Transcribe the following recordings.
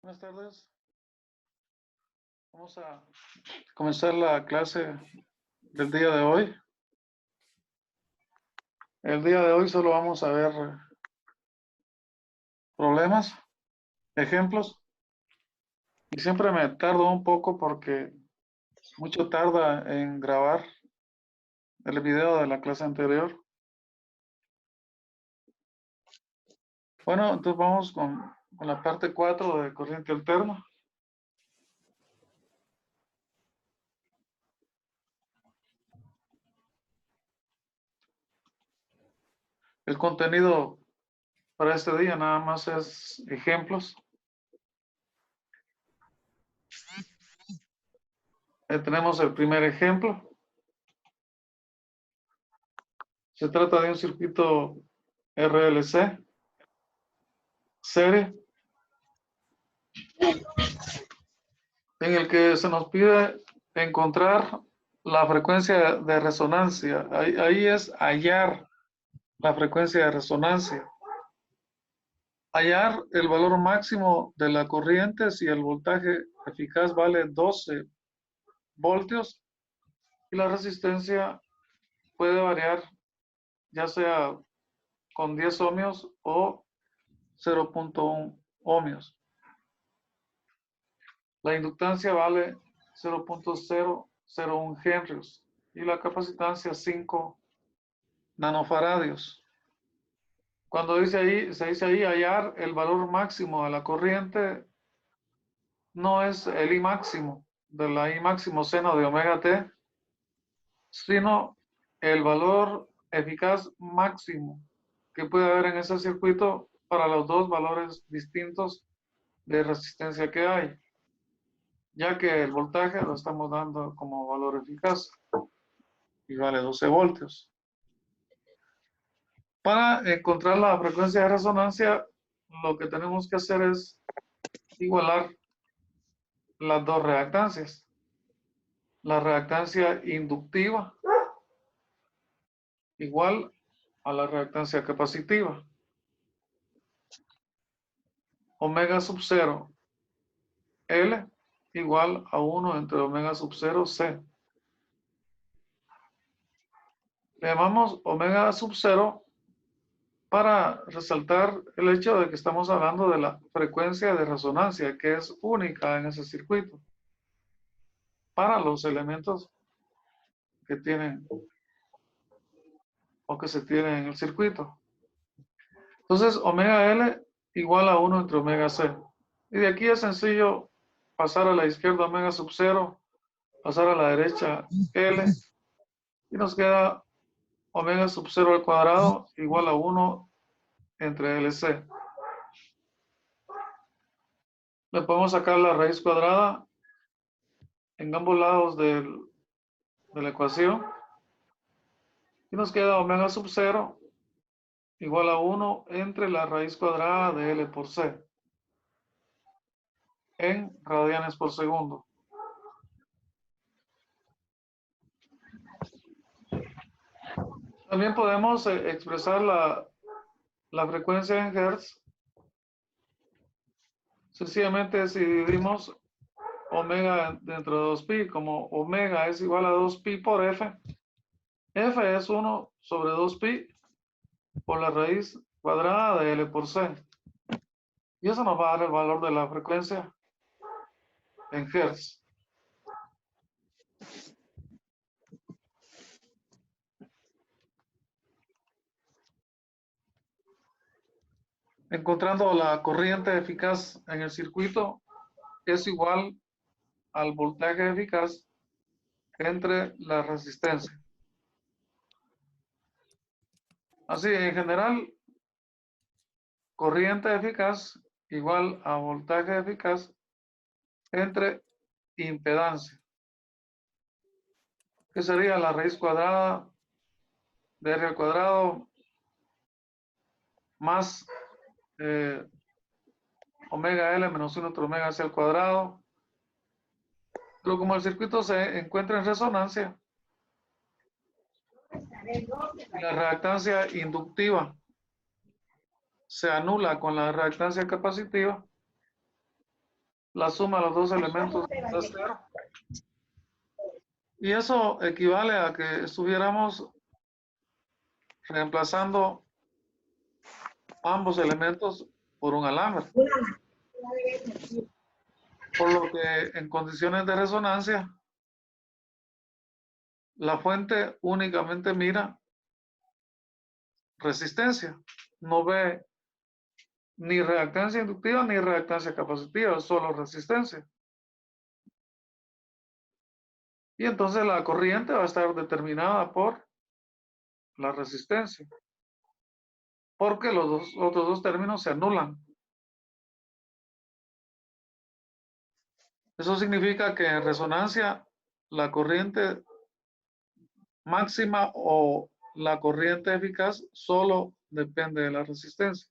Buenas tardes. Vamos a comenzar la clase del día de hoy. El día de hoy solo vamos a ver problemas, ejemplos. Y siempre me tardo un poco porque mucho tarda en grabar el video de la clase anterior. Bueno, entonces vamos con la parte 4 de corriente alterna. El contenido para este día nada más es ejemplos. Tenemos el primer ejemplo. Se trata de un circuito RLC serie en el que se nos pide encontrar la frecuencia de resonancia. Ahí es hallar la frecuencia de resonancia. Hallar el valor máximo de la corriente si el voltaje eficaz vale 12 voltios y la resistencia puede variar ya sea con 10 ohmios o 0.1 ohmios. La inductancia vale 0.001 henrios y la capacitancia 5 nanofaradios. Cuando se dice ahí hallar el valor máximo de la corriente, no es el I máximo de la I máximo seno de omega t, sino el valor eficaz máximo que puede haber en ese circuito para los dos valores distintos de resistencia que hay, ya que el voltaje lo estamos dando como valor eficaz y vale 12 voltios. Para encontrar la frecuencia de resonancia, lo que tenemos que hacer es igualar las dos reactancias. La reactancia inductiva igual a la reactancia capacitiva. Omega sub 0 L igual a 1 entre omega sub 0 C. Le llamamos omega sub 0 para resaltar el hecho de que estamos hablando de la frecuencia de resonancia, que es única en ese circuito para los elementos que tienen o que se tienen en el circuito. Entonces, omega L igual a 1 entre omega C. Y de aquí es sencillo pasar a la izquierda omega sub 0, pasar a la derecha L, y nos queda omega sub 0 al cuadrado igual a 1 entre LC. Le podemos sacar la raíz cuadrada en ambos lados de la ecuación. Y nos queda omega sub 0 igual a 1 entre la raíz cuadrada de L por C en radianes por segundo. También podemos expresar la frecuencia en hertz. Sencillamente si dividimos omega dentro de 2pi, como omega es igual a 2pi por f, f es 1 sobre 2pi por la raíz cuadrada de L por C. Y eso nos va a dar el valor de la frecuencia en hertz. Encontrando la corriente eficaz en el circuito es igual al voltaje eficaz entre la resistencia. Así, en general, corriente eficaz igual a voltaje eficaz entre impedancia, que sería la raíz cuadrada de R al cuadrado más omega L menos 1 entre omega C al cuadrado. Pero como el circuito se encuentra en resonancia, la reactancia inductiva se anula con la reactancia capacitiva, la suma de los dos elementos es 0. Y eso equivale a que estuviéramos reemplazando ambos elementos por un alambre. Por lo que en condiciones de resonancia, la fuente únicamente mira resistencia, no ve ni reactancia inductiva ni reactancia capacitiva, solo resistencia. Y entonces la corriente va a estar determinada por la resistencia, porque los otros dos términos se anulan. Eso significa que en resonancia la corriente máxima o la corriente eficaz solo depende de la resistencia.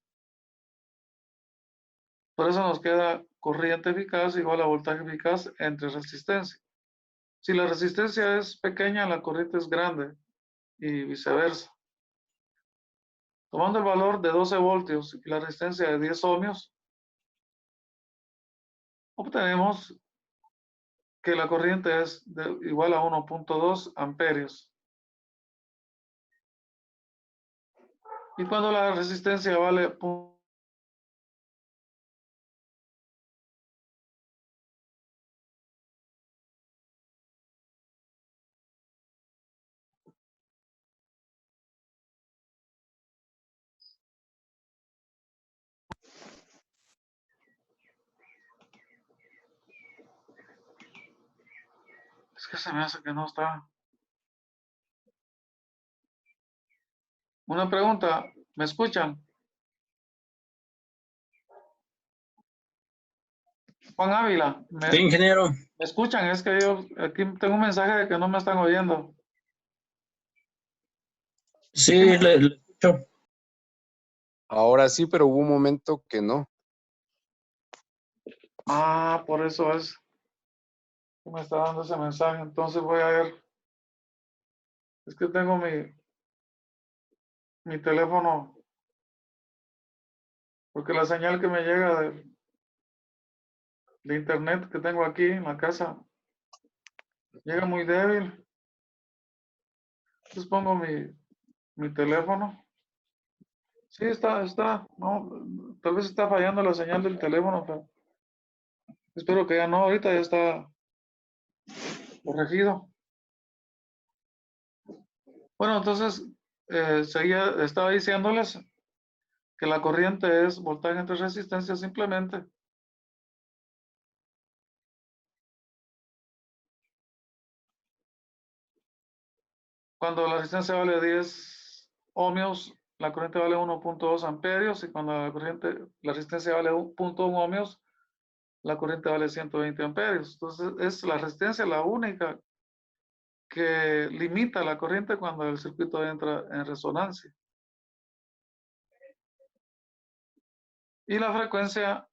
Por eso nos queda corriente eficaz igual a voltaje eficaz entre resistencia. Si la resistencia es pequeña, la corriente es grande y viceversa. Tomando el valor de 12 voltios y la resistencia de 10 ohmios, obtenemos que la corriente es igual a 1.2 amperios. Y cuando la resistencia vale es que se me hace que no está. Una pregunta, ¿me escuchan? Juan Ávila, Sí, ingeniero. ¿me escuchan? Es que yo aquí tengo un mensaje de que no me están oyendo. Sí, le escucho. Ahora sí, pero hubo un momento que no. Ah, por eso es que me está dando ese mensaje. Entonces voy a ver. Es que tengo mi teléfono, porque la señal que me llega de internet que tengo aquí en la casa llega muy débil. Entonces pongo mi teléfono. Sí, está. No, tal vez está fallando la señal del teléfono, pero espero que ya no. Ahorita ya está corregido. Bueno, entonces estaba diciéndoles que la corriente es voltaje entre resistencias simplemente. Cuando la resistencia vale 10 ohmios, la corriente vale 1.2 amperios, y cuando la resistencia vale 1.1 ohmios, la corriente vale 120 amperios. Entonces es la resistencia la única que limita la corriente cuando el circuito entra en resonancia. Y la frecuencia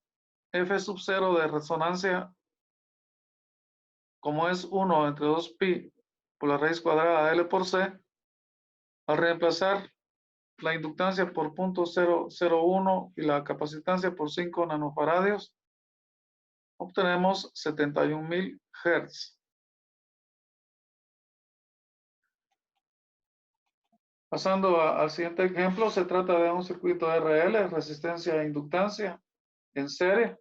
F sub 0 de resonancia, como es 1 entre 2pi por la raíz cuadrada de L por C, al reemplazar la inductancia por 0.001 y la capacitancia por 5 nanofaradios, obtenemos 71.000 Hz. Pasando al siguiente ejemplo, se trata de un circuito RL, resistencia e inductancia, en serie.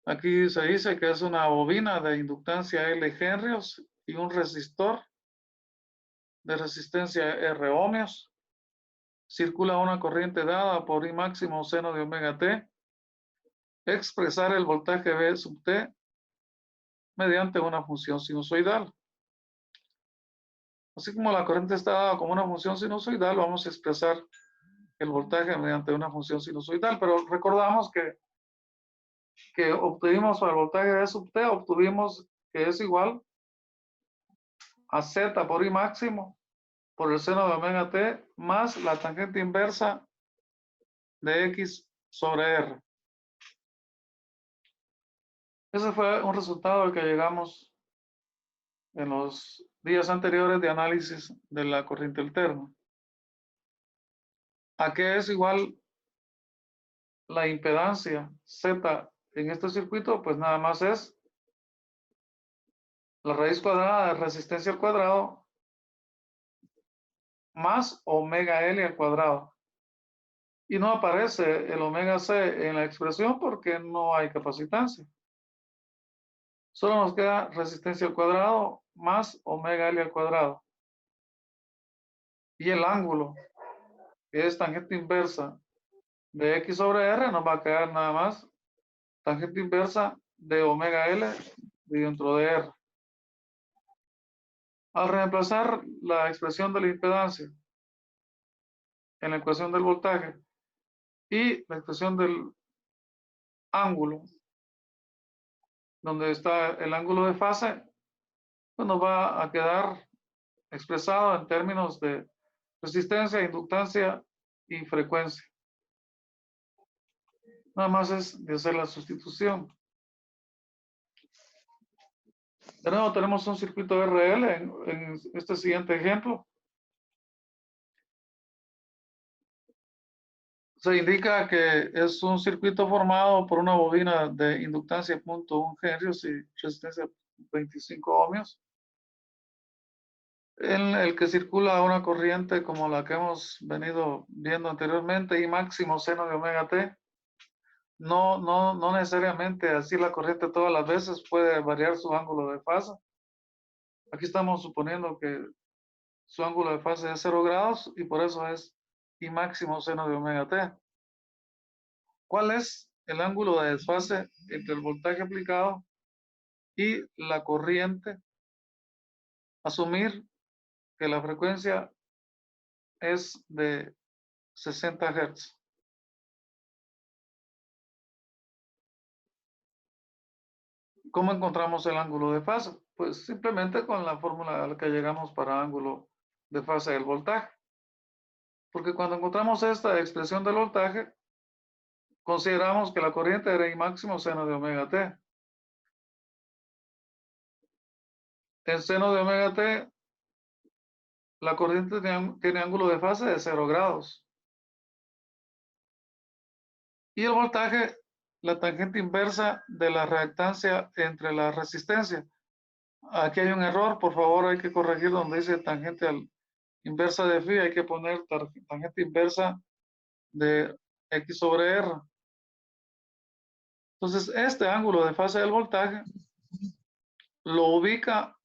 Aquí se dice que es una bobina de inductancia L henrios y un resistor de resistencia R ohmios. Circula una corriente dada por I máximo seno de omega t. Expresar el voltaje V sub t mediante una función sinusoidal. Así como la corriente está dada como una función sinusoidal, vamos a expresar el voltaje mediante una función sinusoidal, pero recordamos que obtuvimos para el voltaje V sub t, obtuvimos que es igual a Z por I máximo por el seno de omega t más la tangente inversa de X sobre R. Ese fue un resultado al que llegamos en los días anteriores de análisis de la corriente alterna. ¿A qué es igual la impedancia Z en este circuito, pues nada más es la raíz cuadrada de resistencia al cuadrado más omega L al cuadrado. Y no aparece el omega C en la expresión porque no hay capacitancia. Solo nos queda resistencia al cuadrado más omega L al cuadrado. Y el ángulo, que es tangente inversa de X sobre R, nos va a quedar nada más tangente inversa de omega L dentro de R. Al reemplazar la expresión de la impedancia en la ecuación del voltaje y la expresión del ángulo, donde está el ángulo de fase, pues nos va a quedar expresado en términos de resistencia, inductancia y frecuencia. Nada más es de hacer la sustitución. De nuevo tenemos un circuito RL en este siguiente ejemplo. Se indica que es un circuito formado por una bobina de inductancia 0.1 Henry y resistencia 25 ohmios, en el que circula una corriente como la que hemos venido viendo anteriormente, y máximo seno de omega t. No necesariamente así la corriente todas las veces puede variar su ángulo de fase. Aquí estamos suponiendo que su ángulo de fase es 0 grados y por eso es I máximo seno de omega t. ¿Cuál es el ángulo de desfase entre el voltaje aplicado y la corriente? Asumir que la frecuencia es de 60 Hz. ¿Cómo encontramos el ángulo de fase? Pues simplemente con la fórmula a la que llegamos para ángulo de fase del voltaje. Porque cuando encontramos esta expresión del voltaje, consideramos que la corriente era I máximo seno de omega t. En seno de omega t, la corriente tiene ángulo de fase de 0 grados. Y el voltaje, la tangente inversa de la reactancia entre la resistencia. Aquí hay un error, por favor, hay que corregir donde dice tangente inversa de phi, hay que poner tangente inversa de X sobre R. Entonces, este ángulo de fase del voltaje lo ubica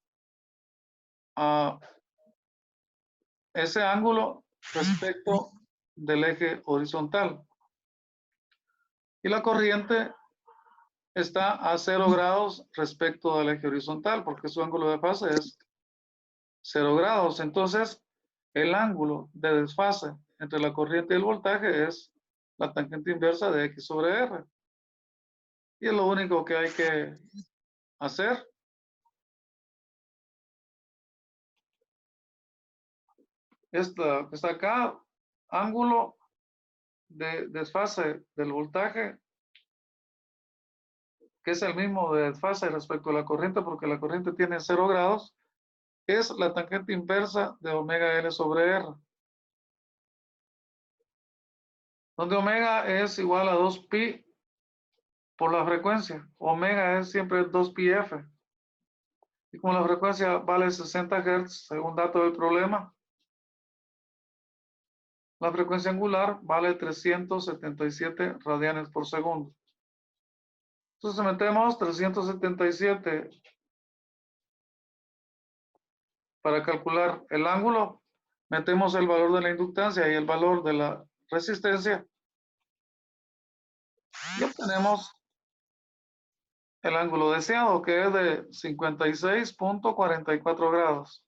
a ese ángulo respecto del eje horizontal. Y la corriente está a 0 grados respecto del eje horizontal, porque su ángulo de fase es 0 grados. Entonces, el ángulo de desfase entre la corriente y el voltaje es la tangente inversa de X sobre R. Y es lo único que hay que hacer. Esta que está acá, ángulo de desfase del voltaje, que es el mismo de desfase respecto a la corriente, porque la corriente tiene 0 grados, es la tangente inversa de omega L sobre R. Donde omega es igual a 2pi por la frecuencia. Omega es siempre 2πf. Y como la frecuencia vale 60 Hz, según dato del problema, la frecuencia angular vale 377 radianes por segundo. Entonces metemos 377 para calcular el ángulo. Metemos el valor de la inductancia y el valor de la resistencia. Y obtenemos el ángulo deseado, que es de 56.44 grados.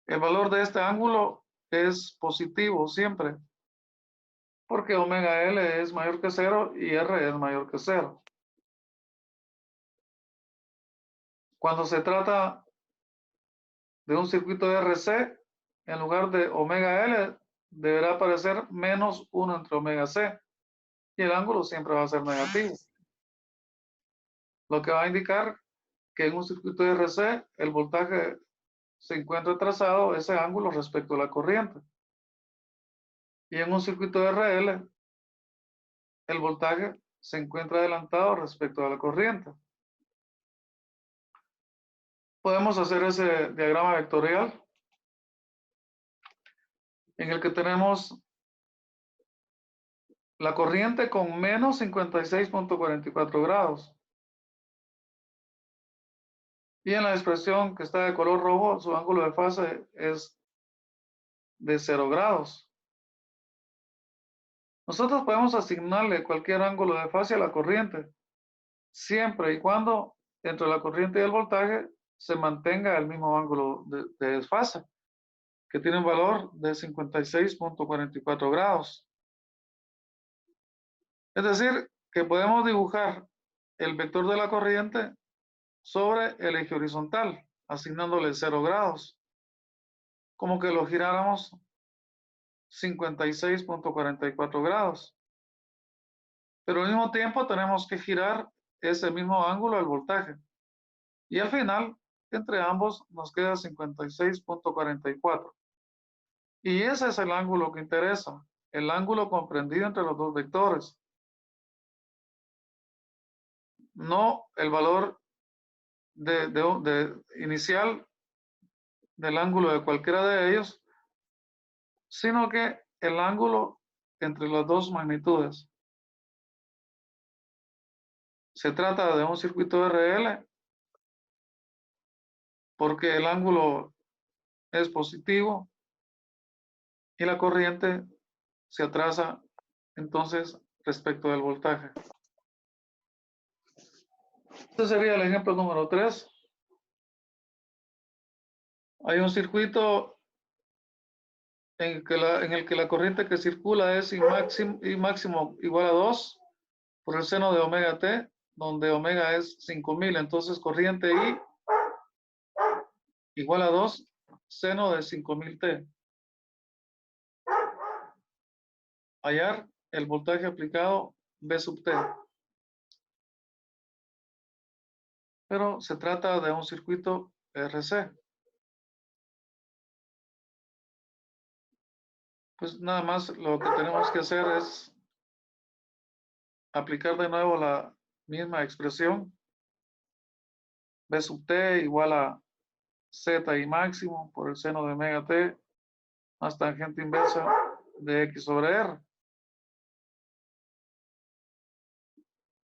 El valor de este ángulo es positivo siempre, porque omega L es mayor que 0 y R es mayor que 0. Cuando se trata de un circuito de RC, en lugar de omega L, deberá aparecer menos 1 entre omega C, y el ángulo siempre va a ser negativo. Lo que va a indicar que en un circuito de RC, el voltaje se encuentra trazado ese ángulo respecto a la corriente. Y en un circuito de RL, el voltaje se encuentra adelantado respecto a la corriente. Podemos hacer ese diagrama vectorial en el que tenemos la corriente con menos 56.44 grados. Y en la expresión que está de color rojo, su ángulo de fase es de 0 grados. Nosotros podemos asignarle cualquier ángulo de fase a la corriente, siempre y cuando entre la corriente y el voltaje se mantenga el mismo ángulo de desfase, que tiene un valor de 56.44 grados. Es decir, que podemos dibujar el vector de la corriente sobre el eje horizontal, asignándole 0 grados, como que lo giráramos 56.44 grados. Pero al mismo tiempo tenemos que girar ese mismo ángulo al voltaje. Y al final, entre ambos, nos queda 56.44. Y ese es el ángulo que interesa, el ángulo comprendido entre los dos vectores. No el valor inicial del ángulo de cualquiera de ellos, sino que el ángulo entre las dos magnitudes. Se trata de un circuito RL porque el ángulo es positivo y la corriente se atrasa entonces respecto del voltaje. Este sería el ejemplo número 3. Hay un circuito en el que la corriente que circula es I máximo igual a 2 por el seno de omega t, donde omega es 5000. Entonces corriente I igual a 2 seno de 5000 t. Hallar el voltaje aplicado V sub t. Pero se trata de un circuito RC. Pues nada más lo que tenemos que hacer es aplicar de nuevo la misma expresión. V sub t igual a z i máximo por el seno de omega t más tangente inversa de x sobre r.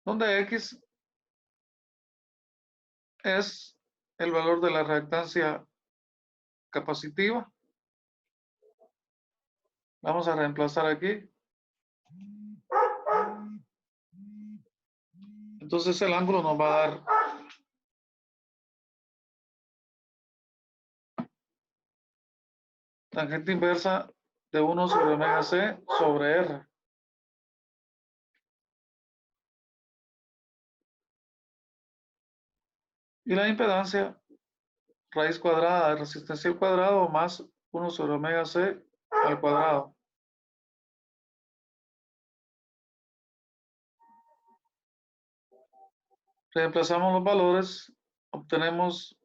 Donde x es el valor de la reactancia capacitiva. Vamos a reemplazar aquí. Entonces el ángulo nos va a dar tangente inversa de 1 sobre omega c sobre r. Y la impedancia, raíz cuadrada de resistencia al cuadrado más 1 sobre omega c al cuadrado. Reemplazamos los valores, obtenemos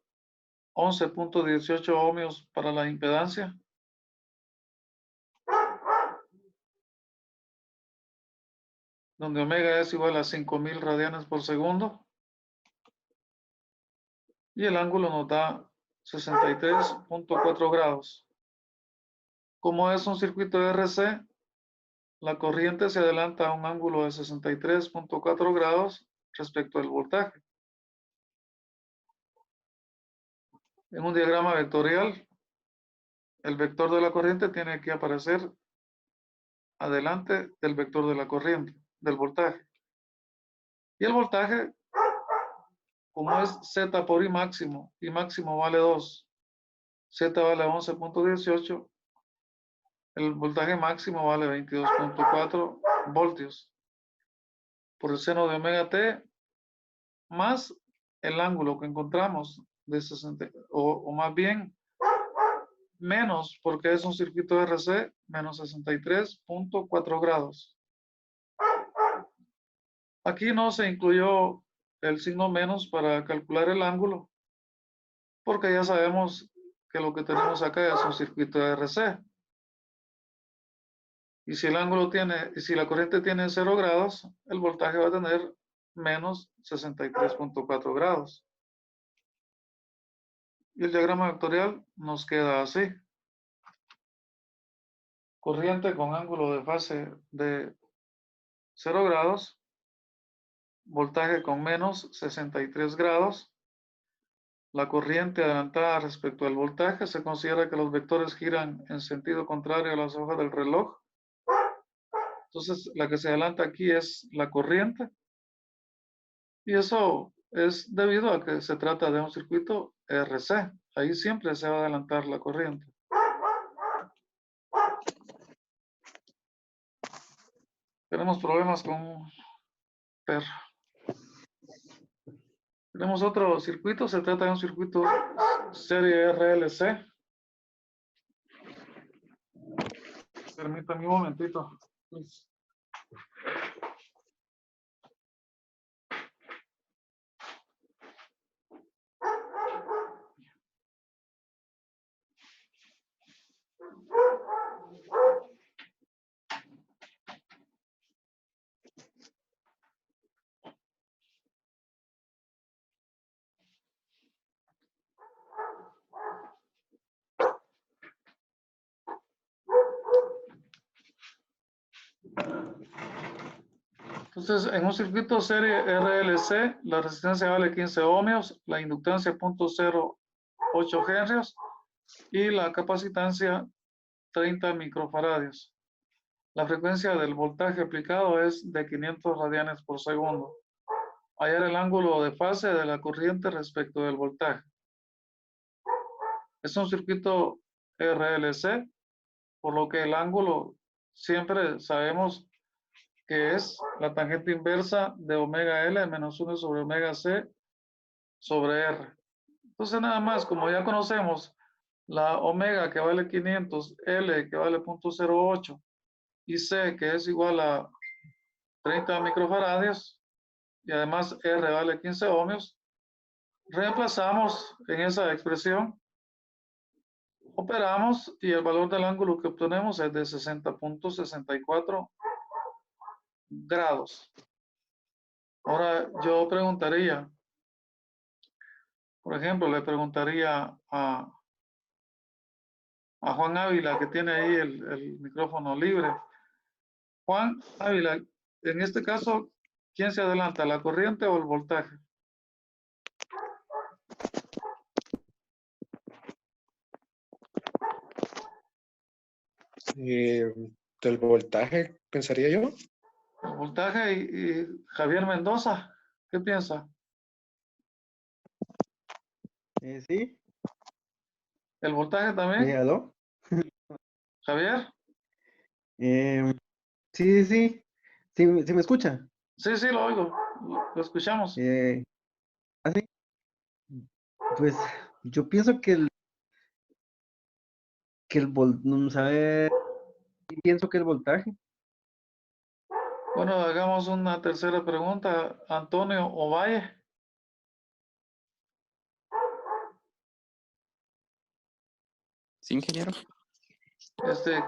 11.18 ohmios para la impedancia. Donde omega es igual a 5000 radianes por segundo. Y el ángulo nos da 63.4 grados. Como es un circuito RC, la corriente se adelanta a un ángulo de 63.4 grados respecto al voltaje. En un diagrama vectorial, el vector de la corriente tiene que aparecer adelante del vector de la corriente, del voltaje. Y el voltaje, como es Z por I máximo vale 2, Z vale 11.18, el voltaje máximo vale 22.4 voltios por el seno de omega t más el ángulo que encontramos de 60, o más bien menos, porque es un circuito RC, menos 63.4 grados. Aquí no se incluyó el signo menos para calcular el ángulo, porque ya sabemos que lo que tenemos acá es un circuito RC. Y si la corriente tiene 0 grados, el voltaje va a tener menos 63.4 grados. Y el diagrama vectorial nos queda así. Corriente con ángulo de fase de 0 grados, voltaje con menos 63 grados. La corriente adelantada respecto al voltaje se considera que los vectores giran en sentido contrario a las hojas del reloj. Entonces, la que se adelanta aquí es la corriente. Y eso es debido a que se trata de un circuito RC. Ahí siempre se va a adelantar la corriente. Tenemos problemas con un perro. Tenemos otro circuito, se trata de un circuito serie RLC. Permítame un momentito. Please. Entonces, en un circuito serie RLC, la resistencia vale 15 ohmios, la inductancia 0.08 henrios y la capacitancia 30 microfaradios. La frecuencia del voltaje aplicado es de 500 radianes por segundo. Hallar el ángulo de fase de la corriente respecto del voltaje. Es un circuito RLC, por lo que el ángulo siempre sabemos que es la tangente inversa de omega L menos 1 sobre omega C sobre R. Entonces nada más, como ya conocemos la omega que vale 500, L que vale 0.08 y C que es igual a 30 microfaradios y además R vale 15 ohmios, reemplazamos en esa expresión, operamos y el valor del ángulo que obtenemos es de 60.64 grados. Ahora yo preguntaría, por ejemplo, le preguntaría a Juan Ávila, que tiene ahí el micrófono libre. Juan Ávila, en este caso, ¿quién se adelanta, la corriente o el voltaje? Del voltaje, pensaría yo. El voltaje y Javier Mendoza, ¿qué piensa? Sí, ¿El voltaje también? ¿aló? ¿Javier? Sí, sí me escucha. Sí, sí, lo oigo, lo escuchamos. ¿Así? Pues yo pienso vamos a ver, pienso que el voltaje. Bueno, hagamos una tercera pregunta. Antonio Ovalle. Sí, ingeniero.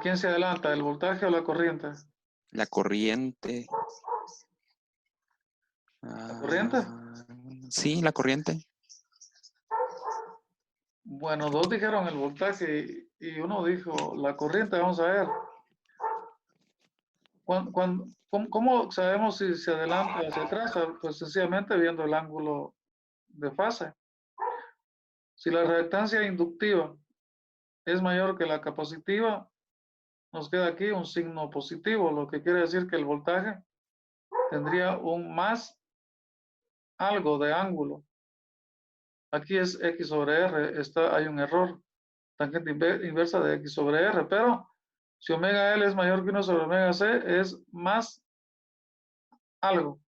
¿Quién se adelanta, el voltaje o la corriente? La corriente. ¿La corriente? Sí, la corriente. Bueno, dos dijeron el voltaje y uno dijo la corriente. Vamos a ver. ¿Cómo sabemos si se adelanta o se atrasa? Pues sencillamente viendo el ángulo de fase. Si la reactancia inductiva es mayor que la capacitiva, nos queda aquí un signo positivo, lo que quiere decir que el voltaje tendría un más algo de ángulo. Aquí es X sobre R, hay un error, tangente inversa de X sobre R, pero si omega L es mayor que 1 sobre omega C, es más algo.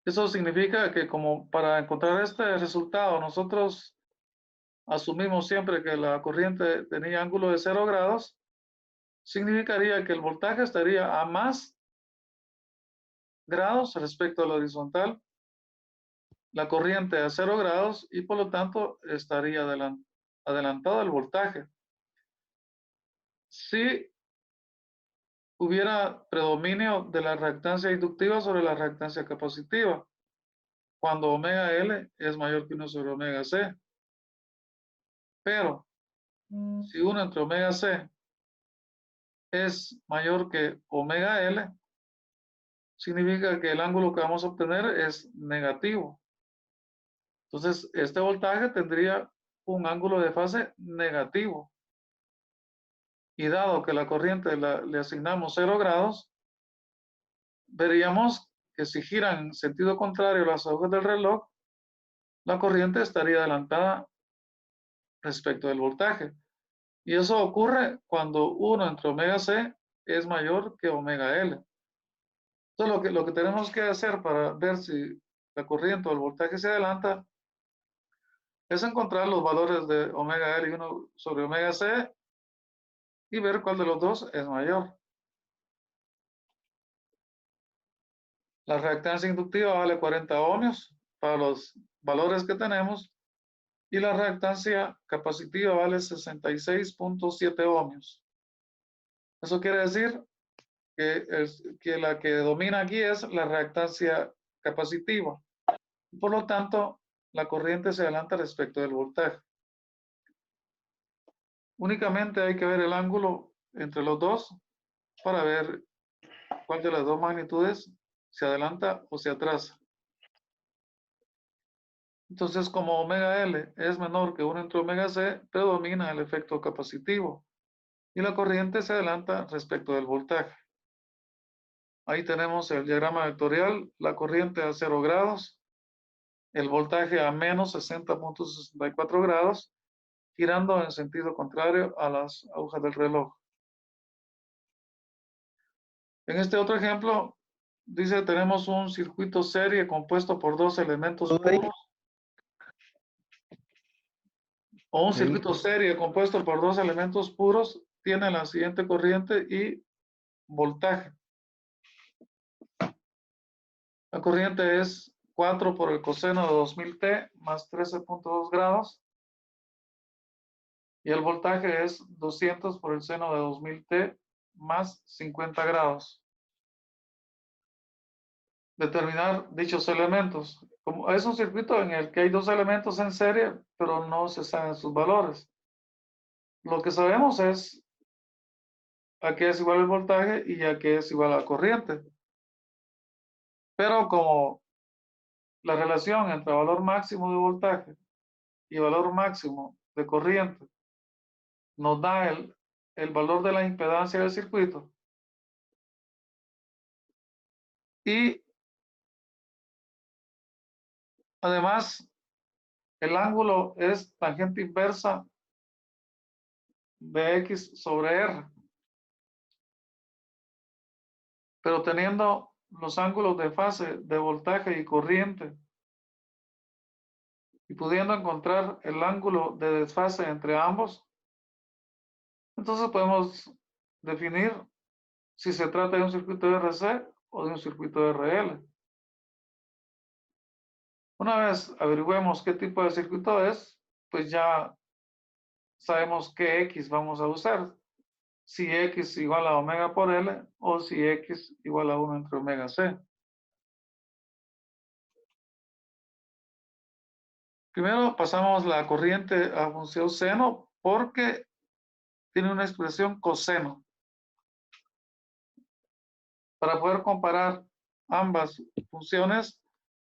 Eso significa que como para encontrar este resultado, nosotros asumimos siempre que la corriente tenía ángulo de 0 grados, significaría que el voltaje estaría a más grados respecto a la horizontal, la corriente a 0 grados y por lo tanto estaría adelantado el voltaje. si hubiera predominio de la reactancia inductiva sobre la reactancia capacitiva, cuando omega L es mayor que 1 sobre omega C. Pero si 1 entre omega C es mayor que omega L, significa que el ángulo que vamos a obtener es negativo. Entonces, este voltaje tendría un ángulo de fase negativo. Y dado que la corriente le asignamos 0 grados, veríamos que si giran en sentido contrario las agujas del reloj, la corriente estaría adelantada respecto del voltaje. Y eso ocurre cuando 1 entre omega C es mayor que omega L. Entonces, lo que tenemos que hacer para ver si la corriente o el voltaje se adelanta es encontrar los valores de omega L y 1 sobre omega C y ver cuál de los dos es mayor. La reactancia inductiva vale 40 ohmios para los valores que tenemos y la reactancia capacitiva vale 66.7 ohmios. Eso quiere decir que la que domina aquí es la reactancia capacitiva. Por lo tanto, la corriente se adelanta respecto del voltaje. Únicamente hay que ver el ángulo entre los dos para ver cuál de las dos magnitudes se adelanta o se atrasa. Entonces, como omega L es menor que 1 entre omega C, predomina el efecto capacitivo y la corriente se adelanta respecto del voltaje. Ahí tenemos el diagrama vectorial, la corriente a 0 grados, el voltaje a menos 60.64 grados, girando en sentido contrario a las agujas del reloj. En este otro ejemplo, dice tenemos un circuito serie compuesto por dos elementos puros, o un circuito serie compuesto por dos elementos puros, tiene la siguiente corriente y voltaje. La corriente es 4 por el coseno de 2000t más 13.2 grados. Y el voltaje es 200 por el seno de 2000t más 50 grados. Determinar dichos elementos. Como es un circuito en el que hay dos elementos en serie, pero no se saben sus valores. Lo que sabemos es a qué es igual el voltaje y a qué es igual la corriente. Pero como la relación entre valor máximo de voltaje y valor máximo de corriente nos da el valor de la impedancia del circuito, y además el ángulo es tangente inversa de X sobre R. Pero teniendo los ángulos de fase de voltaje y corriente y pudiendo encontrar el ángulo de desfase entre ambos, entonces podemos definir si se trata de un circuito RC o de un circuito RL. Una vez averigüemos qué tipo de circuito es, pues ya sabemos qué X vamos a usar. Si X igual a omega por L o si X igual a 1 entre omega C. Primero pasamos la corriente a función seno porque tiene una expresión coseno. Para poder comparar ambas funciones,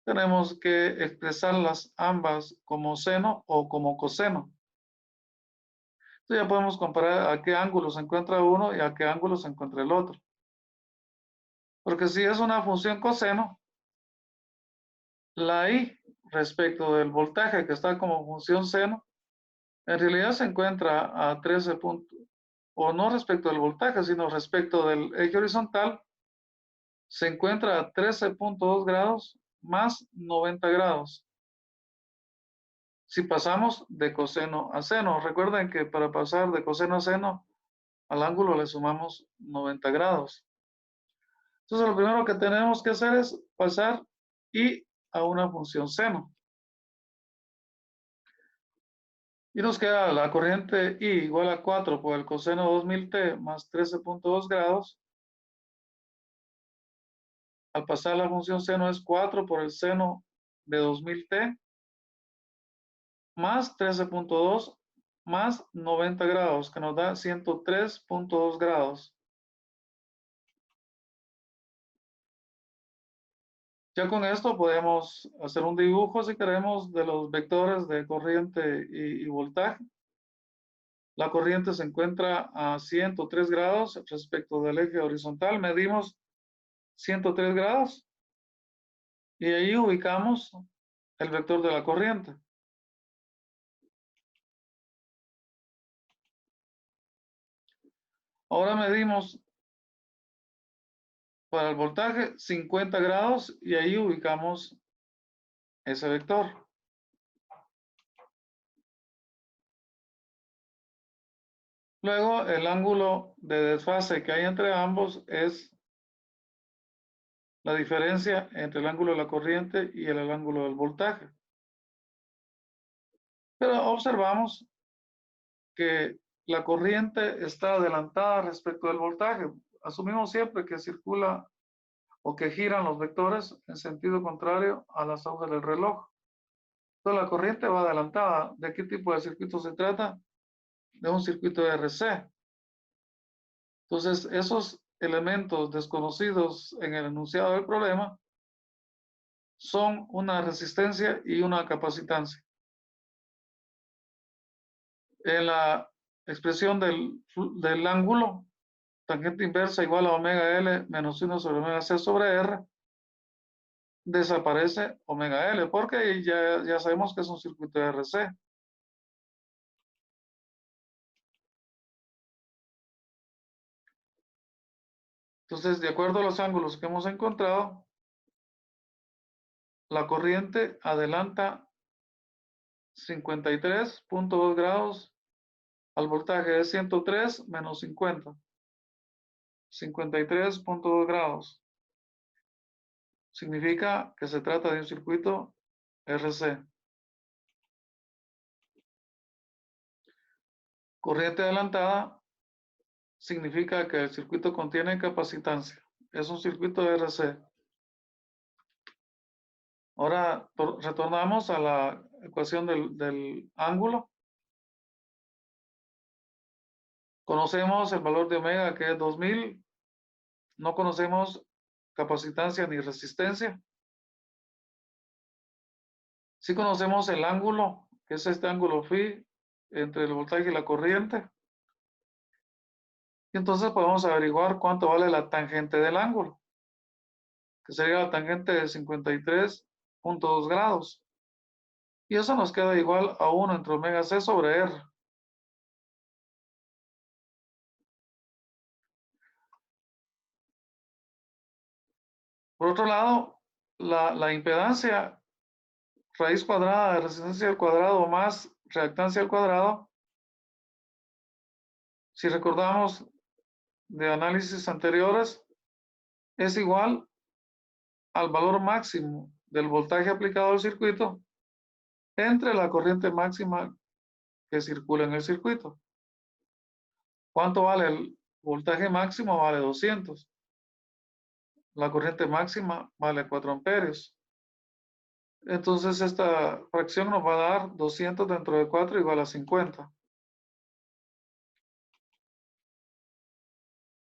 tenemos que expresarlas ambas como seno o como coseno. Entonces ya podemos comparar a qué ángulo se encuentra uno y a qué ángulo se encuentra el otro. Porque si es una función coseno, la I respecto del voltaje que está como función seno, en realidad se encuentra a 13 puntos, o no respecto del voltaje, sino respecto del eje horizontal, se encuentra a 13.2 grados más 90 grados. Si pasamos de coseno a seno, recuerden que para pasar de coseno a seno, al ángulo le sumamos 90 grados. Entonces lo primero que tenemos que hacer es pasar I a una función seno. Y nos queda la corriente I igual a 4 por el coseno 2000t más 13.2 grados. Al pasar la función seno es 4 por el seno de 2000t más 13.2 más 90 grados, que nos da 103.2 grados. Ya con esto podemos hacer un dibujo, si queremos, de los vectores de corriente y voltaje. La corriente se encuentra a 103 grados respecto del eje horizontal. Medimos 103 grados y ahí ubicamos el vector de la corriente. Ahora medimos para el voltaje 50 grados y ahí ubicamos ese vector. Luego el ángulo de desfase que hay entre ambos es la diferencia entre el ángulo de la corriente y el ángulo del voltaje. Pero observamos que la corriente está adelantada respecto del voltaje. Asumimos siempre que circula o que giran los vectores en sentido contrario a las agujas del reloj. Entonces la corriente va adelantada. ¿De qué tipo de circuito se trata? De un circuito de RC. Entonces esos elementos desconocidos en el enunciado del problema son una resistencia y una capacitancia. En la expresión del ángulo, tangente inversa igual a omega L menos 1 sobre omega C sobre R, desaparece omega L, porque ya sabemos que es un circuito de RC. Entonces, de acuerdo a los ángulos que hemos encontrado, la corriente adelanta 53.2 grados al voltaje de 103 menos 50. 53.2 grados. Significa que se trata de un circuito RC. Corriente adelantada significa que el circuito contiene capacitancia. Es un circuito RC. Ahora retornamos a la ecuación del ángulo. Conocemos el valor de omega, que es 2000. No conocemos capacitancia ni resistencia. Sí conocemos el ángulo, que es este ángulo phi entre el voltaje y la corriente. Y entonces podemos averiguar cuánto vale la tangente del ángulo, que sería la tangente de 53.2 grados. Y eso nos queda igual a 1 entre omega C sobre R. Por otro lado, la impedancia raíz cuadrada de resistencia al cuadrado más reactancia al cuadrado, si recordamos de análisis anteriores, es igual al valor máximo del voltaje aplicado al circuito entre la corriente máxima que circula en el circuito. ¿Cuánto vale el voltaje máximo? Vale 200. La corriente máxima vale 4 amperios. Entonces esta fracción nos va a dar 200 dentro de 4 igual a 50.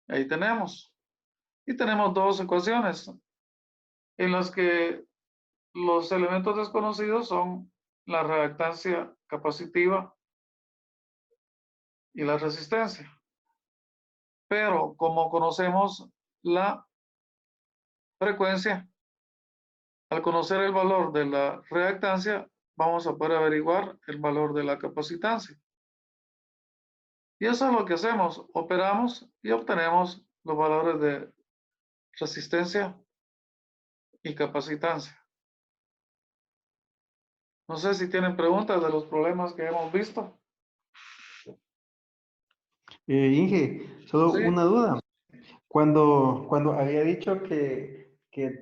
Ahí tenemos. Y tenemos dos ecuaciones en las que los elementos desconocidos son la reactancia capacitiva y la resistencia. Pero como conocemos la frecuencia, al conocer el valor de la reactancia, vamos a poder averiguar el valor de la capacitancia. Y eso es lo que hacemos. Operamos y obtenemos los valores de resistencia y capacitancia. No sé si tienen preguntas de los problemas que hemos visto. Inge, solo Sí. una duda. Cuando había dicho que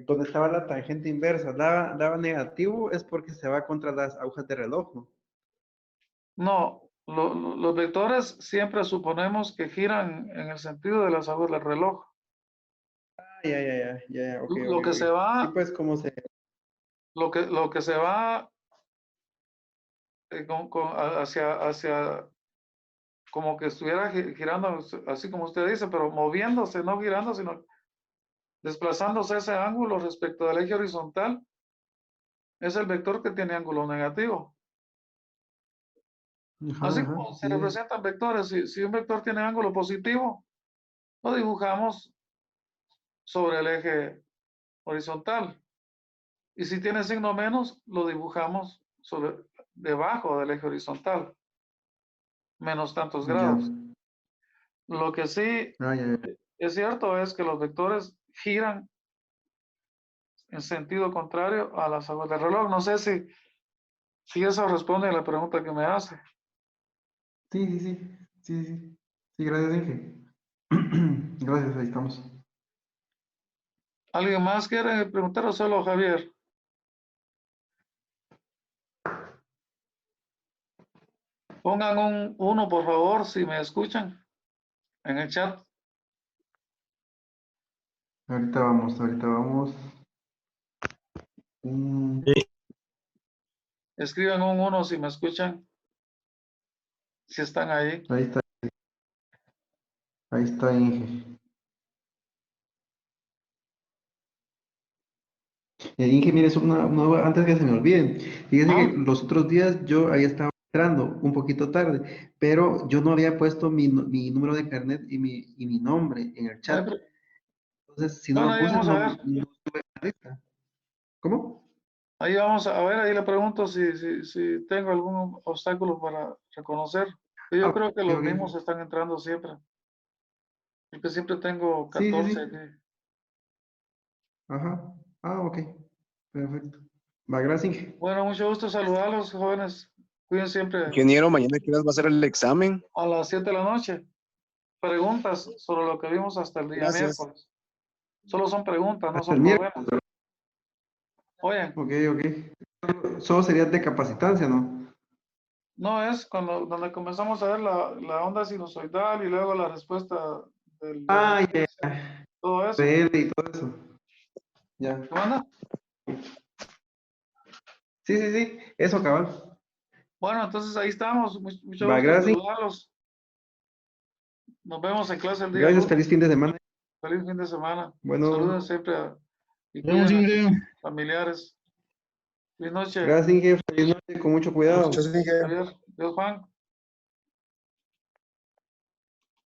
donde estaba la tangente inversa daba negativo, es porque se va contra las agujas de reloj, ¿no? No, los vectores siempre suponemos que giran en el sentido de las agujas del reloj. Ya, ok, Lo que se va, Sí, pues, como se... lo que se va hacia como que estuviera girando, así como usted dice, pero moviéndose, no girando, sino desplazándose ese ángulo respecto del eje horizontal, es el vector que tiene ángulo negativo. Ajá, Así ajá, como se sí. representan vectores, si un vector tiene ángulo positivo, lo dibujamos sobre el eje horizontal. Y si tiene signo menos, lo dibujamos debajo del eje horizontal, menos tantos Ya. grados. Lo que sí Ya. es cierto es que los vectores giran en sentido contrario a las agujas del reloj. No sé si eso responde a la pregunta que me hace. Sí, gracias, Inge. Gracias, ahí estamos. ¿Alguien más quiere preguntar o solo Javier? Pongan un 1, por favor, si me escuchan en el chat. Ahorita vamos. Escriban un 1 si me escuchan, si están ahí. Ahí está Inge. Inge, mire, es antes que se me olviden. Fíjese que los otros días yo ahí estaba entrando un poquito tarde, pero yo no había puesto mi número de carnet y mi nombre en el chat. Entonces, si no Bueno, lo ahí puse, vamos a no ver. estuve en la lista. ¿Cómo? Ahí vamos a ver, ahí le pregunto si tengo algún obstáculo para reconocer. Yo creo que los Ok. mismos están entrando siempre. Porque siempre tengo Sí. 14 aquí. Ajá. Ok. Perfecto. Va, gracias, Inge. Bueno, mucho gusto saludarlos, jóvenes. Cuiden siempre Ingeniero, mañana ¿qué horas va a ser el examen? a las 7 de la noche. Preguntas sobre lo que vimos hasta el día Gracias. miércoles. Solo son preguntas, no Hasta el son miércoles. problemas. Oye, Ok. Solo sería de capacitancia, ¿no? no es donde comenzamos a ver la onda sinusoidal y luego la respuesta del Ya. todo eso. PL y todo eso. Ya. ¿Qué manda? Sí. Eso, cabal. Bueno, entonces ahí estamos. Mucho Va, gusto en gracias. saludarlos. Nos vemos en clase el día Gracias, lunes. feliz fin de semana. Feliz fin de semana. Bueno, Saluden siempre y Vemos, cuiden a Inge. sus familiares. Feliz noche. gracias, Inge. Feliz noche, con mucho cuidado. Muchas gracias. Javier. Dios, Juan.